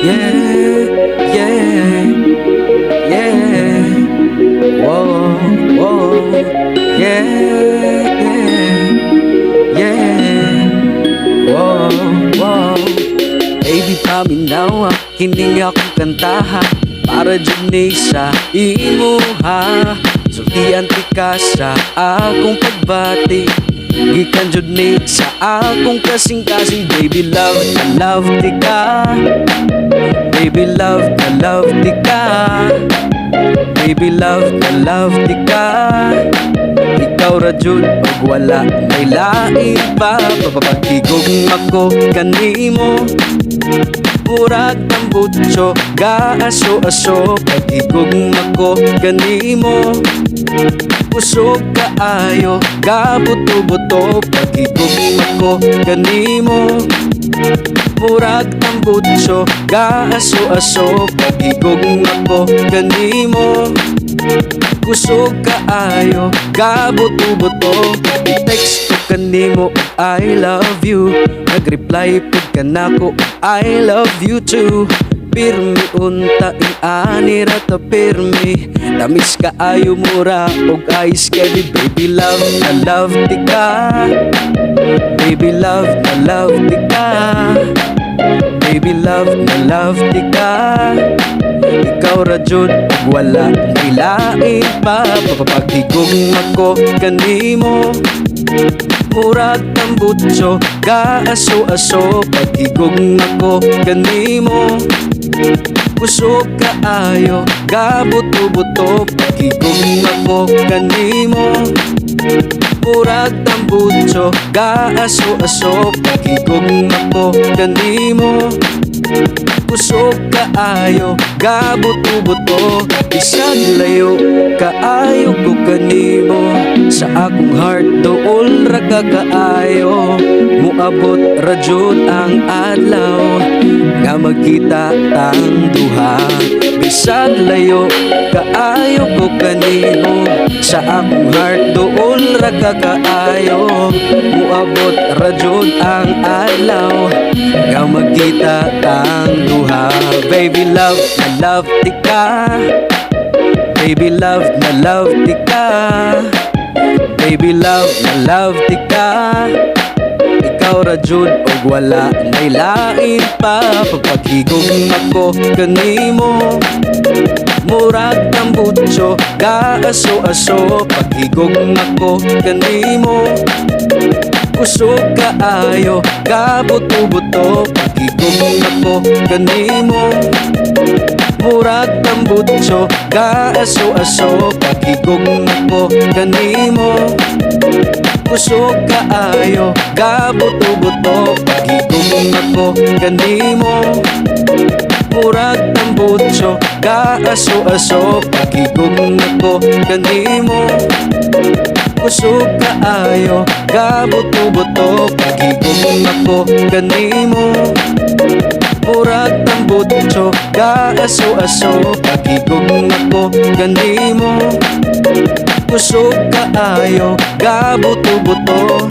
Yeah, yeah, yeah. Whoa, whoa. Yeah, yeah, yeah. Whoa, whoa. Baby, paminaw kining akong kantaha para dyan sa imuha. Sultian ti ka sa akong pagbati, gikan jud ni sa akong kasing-kasing. Baby love, I love ti ka. Baby love, I love ti ka. Baby love, I love ti ka. Ikaw ra jud pag wala may lain pa. Papapagtigog ako kanimo, murag tambutso gaaso-aso. Pagtigog ako kanimo, pusog kaayo gabuto-buto. Pagtigog ako kanimo, murag tambutso gaaso-aso. Pagtigog ako kanimo, kusog kaayo gabuto-buto. I-text ko kanimo I love you, nag-reply pud ka nako I love you too. Pirmi unta ani rata pirmi, tamis kaayo mura og ice candy. Baby love, I love ti ka. Baby love, I love ti ka. Baby love, I love ti ka. Ikaw ra jud ug wala may lain pa. Papapagtigog ako kanimo, murag tambutso gaaso-aso. Pagtigog ako kanimo, kusog kaayo gabuto-buto. Pagtigog ako kanimo, murag tambutso gaaso-aso. Pagtigog ako kanimo, kusog kaayo gabuto-buto. Isang layo kaayo ko kanimo, sa akong heart dool ra ka kaayo. Muabot ra jud ang adlaw nga magkita tang duha. Bisag layo kaayo ko kanimo, sa akong heart dool ra ka kaayo. Muabot ra jud ang adlaw nga magkita tang duha. Baby love, I love ti ka. Baby love, I love ti ka. Baby love, I love ti ka. Ikaw ra jud og wala may lain pa. Pagpaghigog ako kanimo, murag tambutso gaaso-aso. Paghigog ako kanimo, kusog kaayo gabuto-buto. Paghigog ako kanimo, murag tambutso gaaso-aso. Paghigog ako kanimo, kusog kaayo gabuto-buto. Paghigog ako kanimo, murag tambutso gaaso-aso. Paghigog ako kanimo, kusog kaayo gabuto-buto. Paghigog ako kanimo, murag tambutso gaaso-aso. Paghigog ako kanimo, kusog kaayo gabuto-buto.